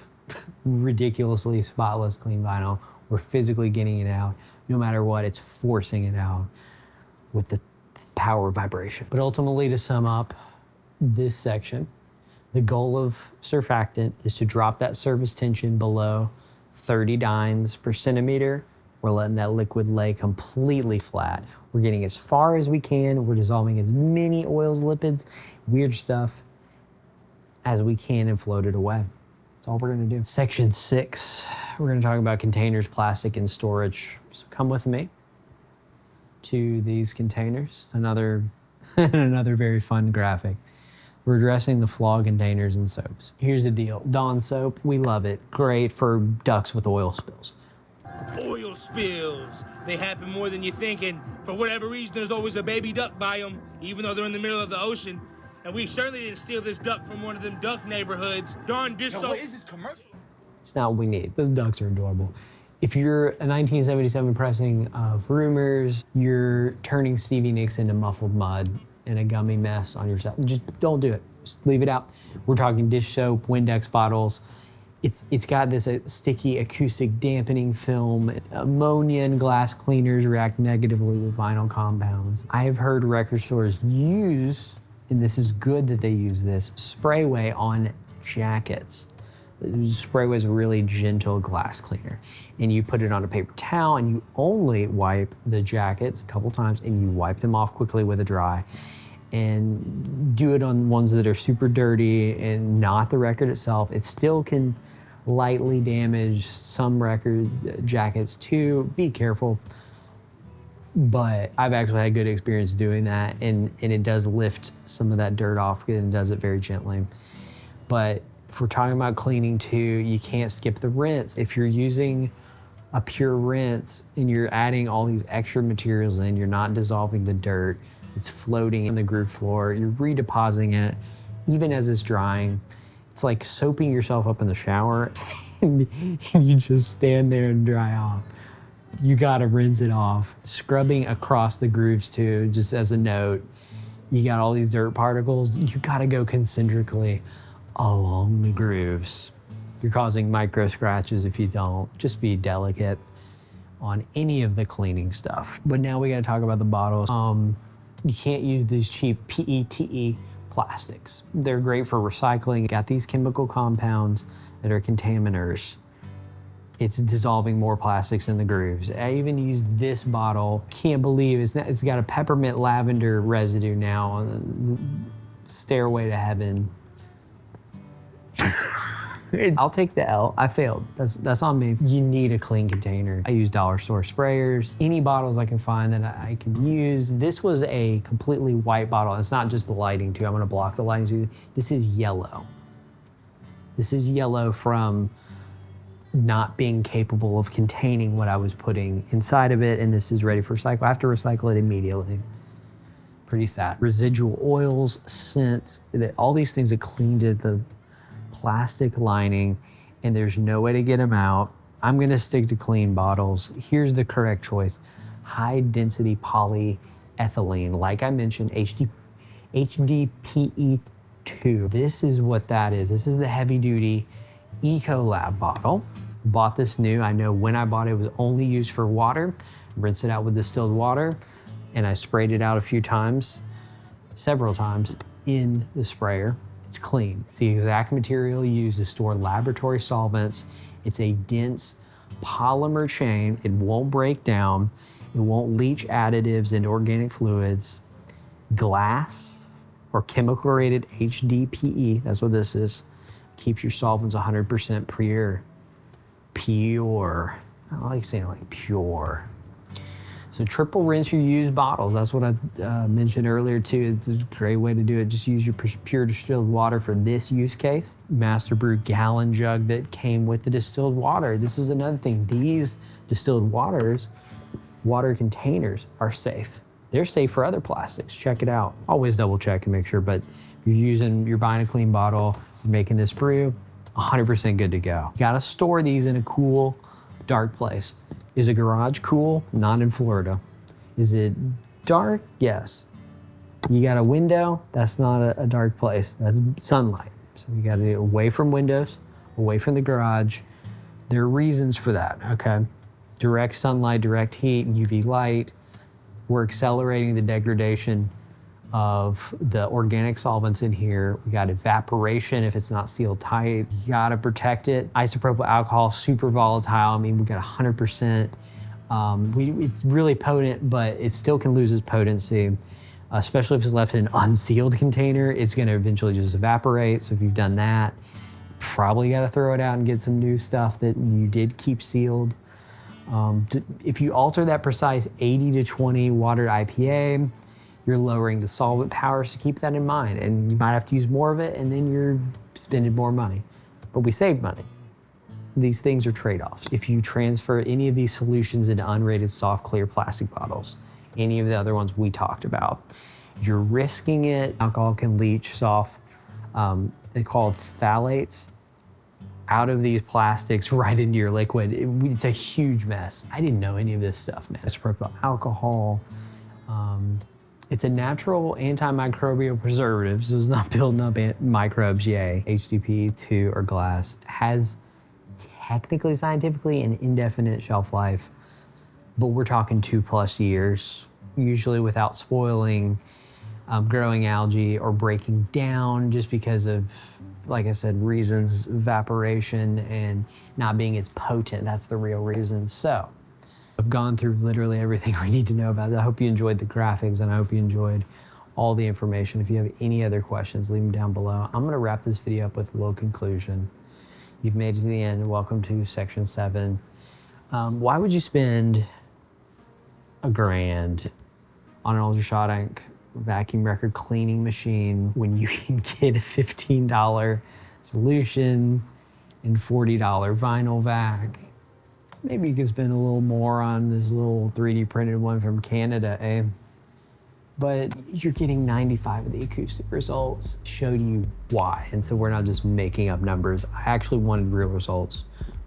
ridiculously spotless clean vinyl. We're physically getting it out. No matter what, it's forcing it out with the power of vibration. But ultimately, to sum up this section, the goal of surfactant is to drop that surface tension below 30 dynes per centimeter. We're letting that liquid lay completely flat. We're getting as far as we can. We're dissolving as many oils, lipids, weird stuff as we can and float it away. That's all we're gonna do. Section 6, we're gonna talk about containers, plastic, and storage. So come with me to these containers. Another very fun graphic. We're addressing the flaw containers and soaps. Here's the deal. Dawn soap, we love it. Great for ducks with oil spills. Oil spills. They happen more than you think, and for whatever reason, there's always a baby duck by them, even though they're in the middle of the ocean. And we certainly didn't steal this duck from one of them duck neighborhoods. Darn dish soap. What is this commercial? It's not what we need. Those ducks are adorable. If you're a 1977 pressing of Rumors, you're turning Stevie Nicks into muffled mud and a gummy mess on yourself. Just don't do it. Just leave it out. We're talking dish soap, Windex bottles. It's got this sticky acoustic dampening film. Ammonia and glass cleaners react negatively with vinyl compounds. I have heard record stores use, and this is good that they use this, sprayway on jackets. Sprayway is a really gentle glass cleaner. And you put it on a paper towel and you only wipe the jackets a couple times and you wipe them off quickly with a dry. And do it on ones that are super dirty and not the record itself. It still can lightly damage some record jackets too. Be careful. But I've actually had good experience doing that, and it does lift some of that dirt off, and it does it very gently. But if we're talking about cleaning too, you can't skip the rinse. If you're using a pure rinse and you're adding all these extra materials in, you're not dissolving the dirt, it's floating in the groove floor, you're redepositing it, even as it's drying. It's like soaping yourself up in the shower and you just stand there and dry off. You gotta rinse it off. Scrubbing across the grooves too, just as a note. You got all these dirt particles, you gotta go concentrically along the grooves. You're causing micro scratches if you don't. Just be delicate on any of the cleaning stuff. But now we gotta talk about the bottles. You can't use these cheap PETE plastics. They're great for recycling. Got these chemical compounds that are contaminants. It's dissolving more plastics in the grooves. I even used this bottle. Can't believe it's got a peppermint lavender residue now on the Stairway to Heaven. I'll take the L. I failed. That's on me. You need a clean container. I use dollar store sprayers. Any bottles I can find that I can use. This was a completely white bottle. It's not just the lighting too. I'm gonna block the lighting. This is yellow. This is yellow from not being capable of containing what I was putting inside of it, and this is ready for recycle. I have to recycle it immediately. Pretty sad. Residual oils, scents, all these things that cleaned it, the plastic lining, and there's no way to get them out. I'm gonna stick to clean bottles. Here's the correct choice. High density polyethylene. Like I mentioned, HDPE2. This is what that is. This is the heavy duty Ecolab bottle. Bought this new. I know when I bought it, it was only used for water. Rinse it out with distilled water, and I sprayed it out a few times, several times in the sprayer. It's clean. It's the exact material used to store laboratory solvents. It's a dense polymer chain. It won't break down. It won't leach additives into organic fluids. Glass or chemical rated HDPE, that's what this is, keeps your solvents 100% pure. Pure. I like saying like pure. So triple rinse your used bottles. That's what I mentioned earlier too. It's a great way to do it. Just use your pure distilled water for this use case. Master Brew gallon jug that came with the distilled water. This is another thing. These distilled water containers are safe. They're safe for other plastics. Check it out. Always double check and make sure, but if you're buying a clean bottle, you're making this brew, 100% good to go. You gotta store these in a cool, dark place. Is a garage cool? Not in Florida. Is it dark? Yes. You got a window? That's not a dark place. That's sunlight. So you gotta be away from windows, away from the garage. There are reasons for that, okay? Direct sunlight, direct heat, UV light. We're accelerating the degradation of the organic solvents in here. We got evaporation if it's not sealed tight. You gotta protect it. Isopropyl alcohol, super volatile. I mean, we got 100%. It's really potent, but it still can lose its potency, especially if it's left in an unsealed container. It's gonna eventually just evaporate. So if you've done that, probably gotta throw it out and get some new stuff that you did keep sealed. If you alter that precise 80 to 20 water IPA, you're lowering the solvent power, so keep that in mind. And you might have to use more of it, and then you're spending more money. But we save money. These things are trade-offs. If you transfer any of these solutions into unrated soft clear plastic bottles, any of the other ones we talked about, you're risking it. Alcohol can leach soft, they're called phthalates, out of these plastics right into your liquid. It's a huge mess. I didn't know any of this stuff, man. Isopropyl alcohol. It's a natural antimicrobial preservative, so it's not building up microbes, yay. HDPE2 or glass has technically, scientifically, an indefinite shelf life, but we're talking 2+ years, usually without spoiling, growing algae or breaking down just because of, like I said, reasons, evaporation and not being as potent. That's the real reason. So I've gone through literally everything we need to know about it. I hope you enjoyed the graphics, and I hope you enjoyed all the information. If you have any other questions, leave them down below. I'm gonna wrap this video up with a little conclusion. You've made it to the end. Welcome to section 7. Why would you spend $1,000 on an ultrasonic vacuum record cleaning machine when you can get a $15 solution and $40 vinyl vac? Maybe you could spend a little more on this little 3D printed one from Canada, eh? But you're getting 95 of the acoustic results. Showed you why. And so we're not just making up numbers. I actually wanted real results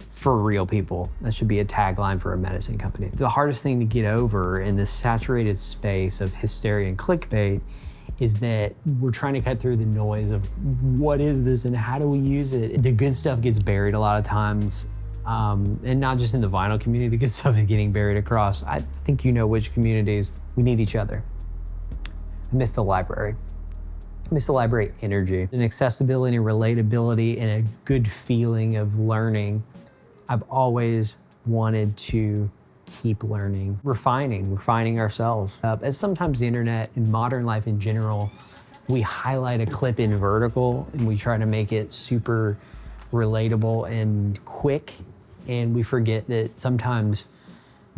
for real people. That should be a tagline for a medicine company. The hardest thing to get over in this saturated space of hysteria and clickbait is that we're trying to cut through the noise of what is this and how do we use it? The good stuff gets buried a lot of times, and not just in the vinyl community, the good stuff is getting buried across. I think you know which communities. We need each other. I miss the library. I miss the library energy and accessibility and relatability and a good feeling of learning. I've always wanted to keep learning, refining ourselves. And sometimes the internet and modern life in general, we highlight a clip in vertical and we try to make it super relatable and quick. And we forget that sometimes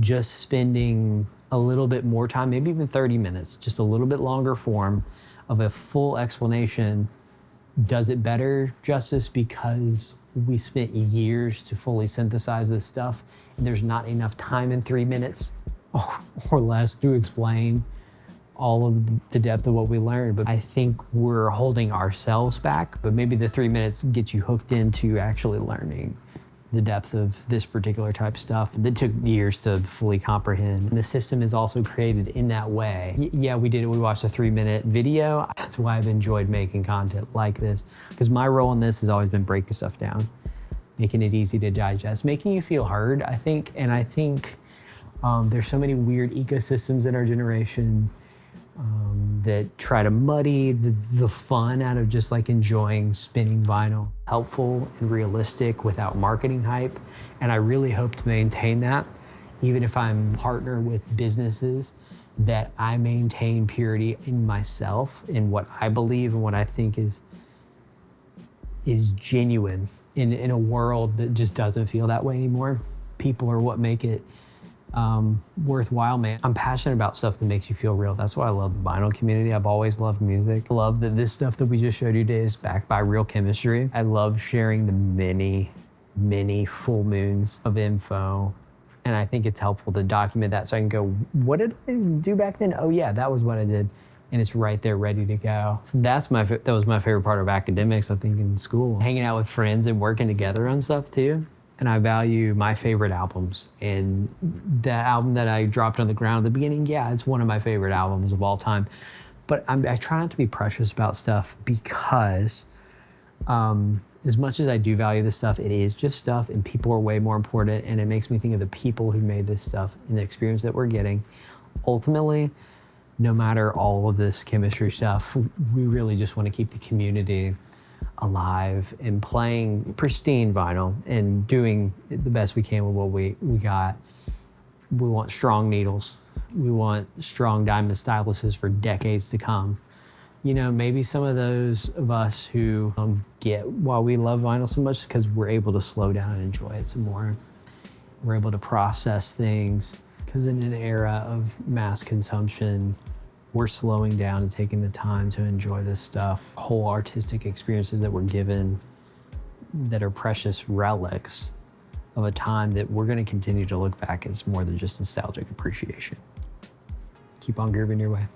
just spending a little bit more time, maybe even 30 minutes, just a little bit longer form of a full explanation does it better justice, because we spent years to fully synthesize this stuff and there's not enough time in 3 minutes or less to explain all of the depth of what we learned. But I think we're holding ourselves back, but maybe the 3 minutes get you hooked into actually learning the depth of this particular type of stuff that took years to fully comprehend. And the system is also created in that way. Yeah, we did it. We watched a 3-minute video. That's why I've enjoyed making content like this, because my role in this has always been breaking stuff down, making it easy to digest, making you feel heard, I think. And I think there's so many weird ecosystems in our generation that try to muddy the fun out of just like enjoying spinning vinyl. Helpful and realistic without marketing hype. And I really hope to maintain that, even if I'm partner with businesses, that I maintain purity in myself, in what I believe and what I think is genuine in a world that just doesn't feel that way anymore. People are what make it worthwhile, man. I'm passionate about stuff that makes you feel real. That's why I love the vinyl community. I've always loved music. I love that this stuff that we just showed you today is backed by real chemistry. I love sharing the many full moons of info. And I think it's helpful to document that so I can go, what did I do back then? Oh yeah, that was what I did. And it's right there ready to go. So that was my favorite part of academics, I think, in school. Hanging out with friends and working together on stuff too. And I value my favorite albums. And that album that I dropped on the ground at the beginning, yeah, it's one of my favorite albums of all time. But I try not to be precious about stuff, because as much as I do value this stuff, it is just stuff and people are way more important. And it makes me think of the people who made this stuff and the experience that we're getting. Ultimately, no matter all of this chemistry stuff, we really just want to keep the community alive and playing pristine vinyl and doing the best we can with what we got. We want strong needles. We want strong diamond styluses for decades to come. You know, maybe some of those of us who get why we love vinyl so much, because we're able to slow down and enjoy it some more. We're able to process things, because in an era of mass consumption, we're slowing down and taking the time to enjoy this stuff. Whole artistic experiences that we're given that are precious relics of a time that we're going to continue to look back as more than just nostalgic appreciation. Keep on grooving your way.